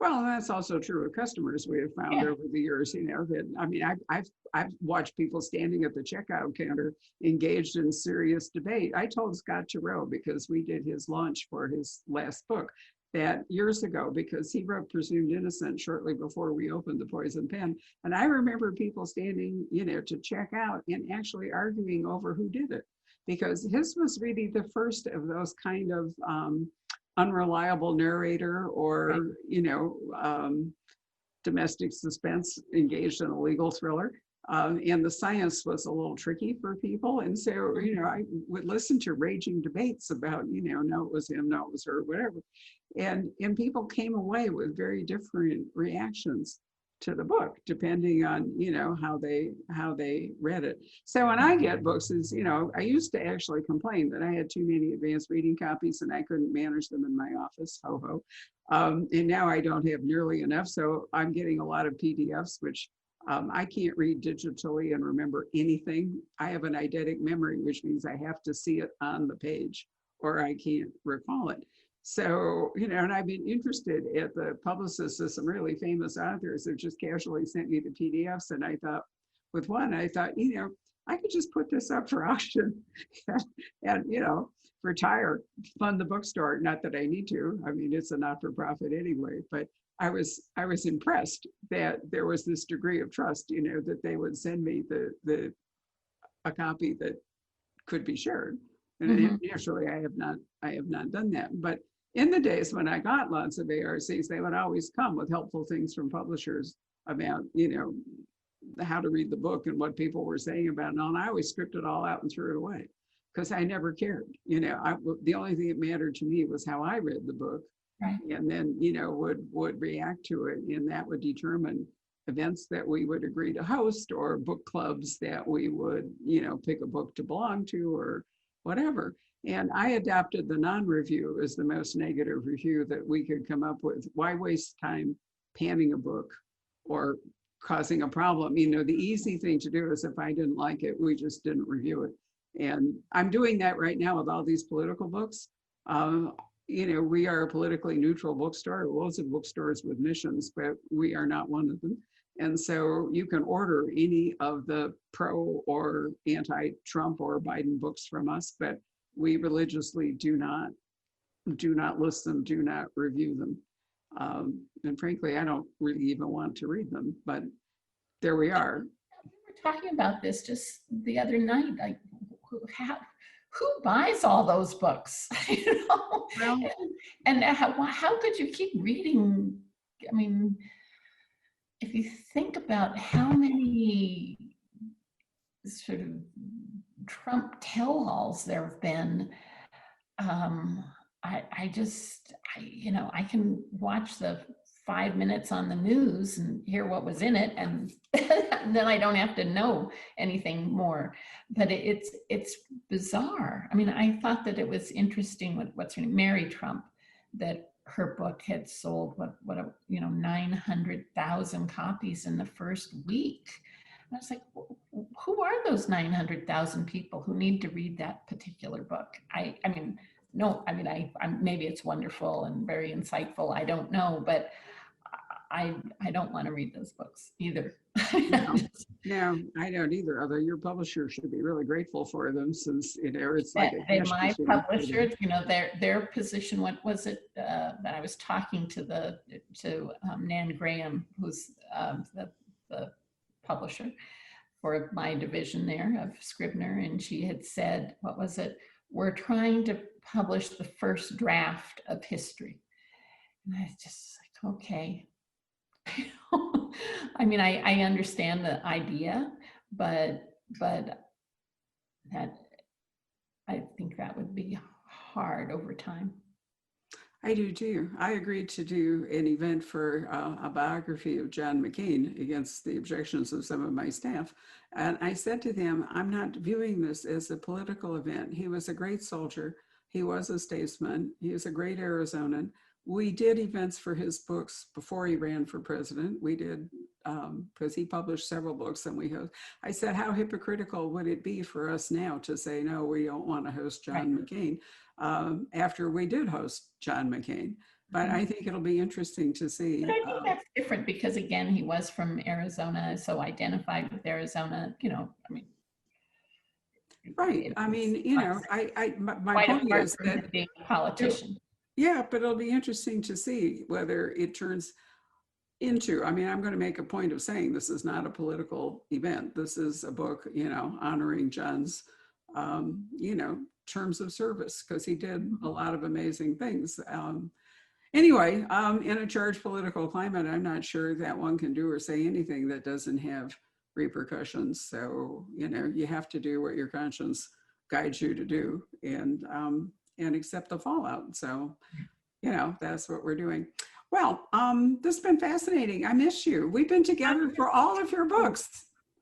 Well, that's also true of customers we have found over the years, that, I mean, I've watched people standing at the checkout counter engaged in serious debate. I told Scott Turow, because we did his launch for his last book, that years ago, because he wrote Presumed Innocent shortly before we opened the Poison Pen. And I remember people standing, to check out and actually arguing over who did it, because his was really the first of those kind of unreliable narrator or, domestic suspense engaged in a legal thriller. And the science was a little tricky for people. And so, I would listen to raging debates about, no, it was him, no, it was her, whatever. And people came away with very different reactions to the book, depending on, how they read it. So when I get books is, I used to actually complain that I had too many advanced reading copies and I couldn't manage them in my office, ho. And now I don't have nearly enough. So I'm getting a lot of PDFs, which I can't read digitally and remember anything. I have an eidetic memory, which means I have to see it on the page or I can't recall it. So, and I've been interested at the publicists of some really famous authors that just casually sent me the PDFs. And I thought, with one, I thought, I could just put this up for auction and, retire, fund the bookstore. Not that I need to. I mean, it's a not-for-profit anyway, but I was impressed that there was this degree of trust, that they would send me a copy that could be shared. And naturally, I have not done that. But in the days when I got lots of ARCs, they would always come with helpful things from publishers about, how to read the book and what people were saying about it. And I always stripped it all out and threw it away because I never cared. The only thing that mattered to me was how I read the book. Right. And then, would react to it, and that would determine events that we would agree to host or book clubs that we would, pick a book to belong to or whatever. And I adopted the non-review as the most negative review that we could come up with. Why waste time panning a book or causing a problem? The easy thing to do is if I didn't like it, we just didn't review it. And I'm doing that right now with all these political books. We are a politically neutral bookstore. Lots of bookstores with missions, but we are not one of them. And so you can order any of the pro or anti-Trump or Biden books from us, but we religiously do not list them, do not review them. And frankly, I don't really even want to read them, but there we are. We were talking about this just the other night, like who buys all those books? Well, and how could you keep reading? I mean, if you think about how many sort of Trump tell-alls there have been, I can watch the 5 minutes on the news and hear what was in it, and then I don't have to know anything more. But it's bizarre. I mean, I thought that it was interesting with what's her name, Mary Trump, that her book had sold 900,000 copies in the first week. And I was like, who are those 900,000 people who need to read that particular book? Maybe it's wonderful and very insightful. I don't know, but I don't want to read those books either. No, I don't either. Although your publisher should be really grateful for them, since it's like my publisher, their position. What was it that I was talking to Nan Graham, who's the publisher for my division there of Scribner, and she had said, what was it? We're trying to publish the first draft of history. And I was just like, okay. I mean, I understand the idea, but that I think that would be hard over time. I do too. I agreed to do an event for a biography of John McCain against the objections of some of my staff. And I said to them, I'm not viewing this as a political event. He was a great soldier. He was a statesman. He was a great Arizonan. We did events for his books before he ran for president. We did, because he published several books, and I said, how hypocritical would it be for us now to say, no, we don't want to host John McCain, after we did host John McCain. But I think it'll be interesting to see. But I think that's different because, again, he was from Arizona, so identified with Arizona, Right. I mean, my point is that being a politician. Yeah, but it'll be interesting to see whether it turns into, I'm going to make a point of saying this is not a political event. This is a book, honoring John's, terms of service, because he did a lot of amazing things. Anyway, in a charged political climate, I'm not sure that one can do or say anything that doesn't have repercussions. So, you have to do what your conscience guides you to do, and accept the fallout. So, that's what we're doing. Well, this has been fascinating. I miss you. We've been together for all of your books.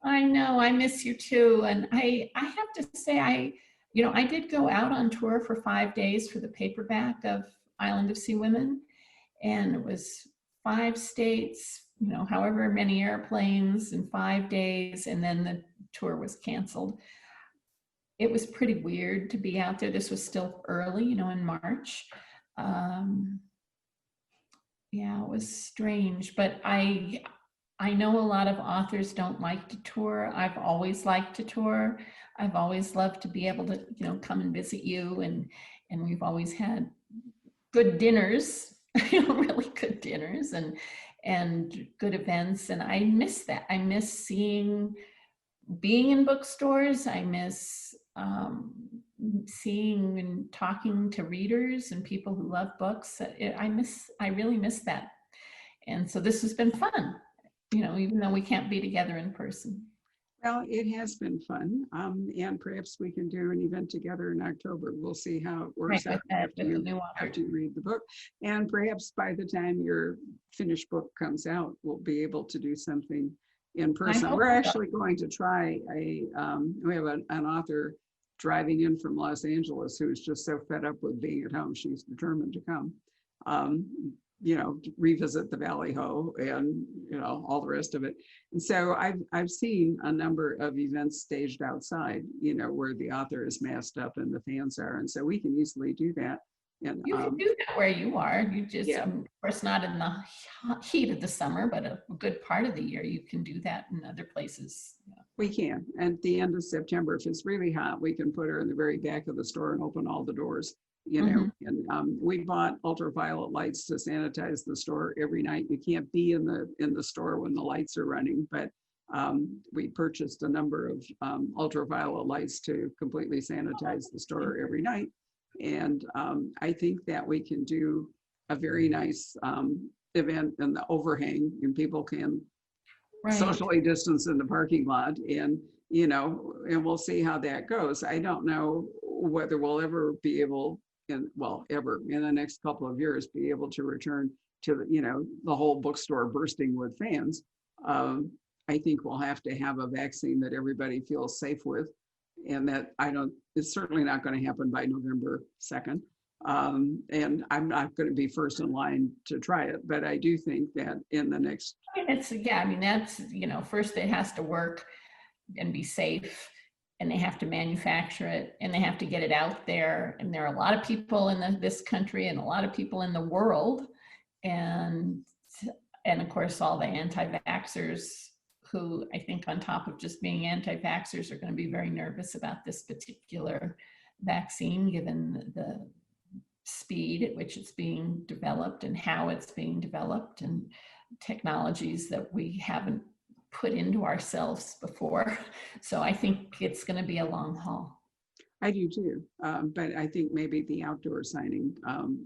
I know, I miss you too. And I have to say, I did go out on tour for 5 days for the paperback of Island of Sea Women. And it was 5 states, however many airplanes in 5 days, and then the tour was canceled. It was pretty weird to be out there. This was still early, in March. Yeah, it was strange, but I know a lot of authors don't like to tour. I've always liked to tour. I've always loved to be able to, come and visit you, and we've always had good dinners, really good dinners and good events. And I miss that. I miss being in bookstores. I miss seeing and talking to readers and people who love books. I really miss that. And so this has been fun, even though we can't be together in person. Well, it has been fun. And perhaps we can do an event together in October. We'll see how it works Right, out after you read the book. And perhaps by the time your finished book comes out, we'll be able to do something in person. We're actually going to try we have an author driving in from Los Angeles who's just so fed up with being at home. She's determined to come. Revisit the Valley Ho and, all the rest of it. And so I've seen a number of events staged outside, where the author is masked up and the fans are. And so we can easily do that. And you can do that where you are. You just, of course, not in the heat of the summer, but a good part of the year, you can do that in other places. Yeah. We can. At the end of September, if it's really hot, we can put her in the very back of the store and open all the doors. And we bought ultraviolet lights to sanitize the store every night. You can't be in the store when the lights are running, but we purchased a number of ultraviolet lights to completely sanitize the store every night. And I think that we can do a very nice event in the overhang, and people can socially distance in the parking lot, and and we'll see how that goes. I don't know whether we'll ever be able ever in the next couple of years be able to return to the whole bookstore bursting with fans. I think we'll have to have a vaccine that everybody feels safe with, and that it's certainly not going to happen by November 2nd. And I'm not going to be first in line to try it, but I do think that in the next. That's, first it has to work and be safe, and they have to manufacture it, and they have to get it out there. And there are a lot of people in this country and a lot of people in the world. And of course, all the anti-vaxxers who I think on top of just being anti-vaxxers are going to be very nervous about this particular vaccine, given the speed at which it's being developed and how it's being developed, and technologies that we haven't put into ourselves before. So I think it's going to be a long haul. I do too, but I think maybe the outdoor signing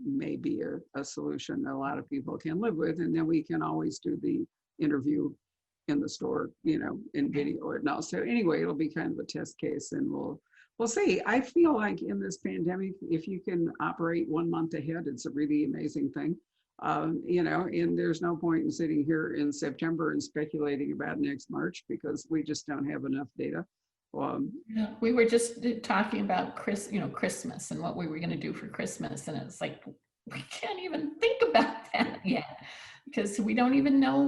may be a solution that a lot of people can live with, and then we can always do the interview in the store, in video or not. So anyway, it'll be kind of a test case, and we'll see. I feel like in this pandemic, if you can operate 1 month ahead, it's a really amazing thing. And there's no point in sitting here in September and speculating about next March, because we just don't have enough data. We were just talking about Christmas and what we were going to do for Christmas, and it's like we can't even think about that yet, because we don't even know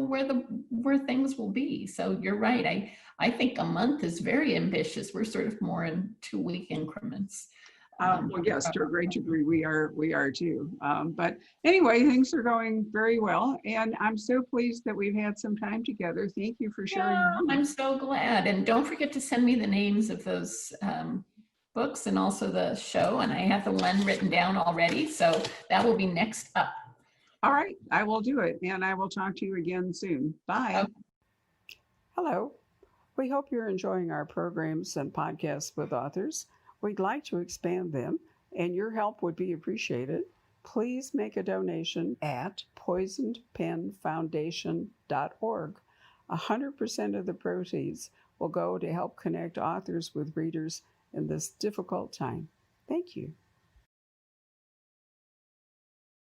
where things will be. So you're right. I think a month is very ambitious. We're sort of more in 2-week increments. Well, yes, to a great degree, we are too. But anyway, things are going very well, and I'm so pleased that we've had some time together. Thank you for sharing. Yeah, I'm so glad. And don't forget to send me the names of those books, and also the show. And I have the one written down already, so that will be next up. All right, I will do it, and I will talk to you again soon. Bye. Okay. Hello. We hope you're enjoying our programs and podcasts with authors. We'd like to expand them, and your help would be appreciated. Please make a donation at poisonedpenfoundation.org. 100% of the proceeds will go to help connect authors with readers in this difficult time. Thank you.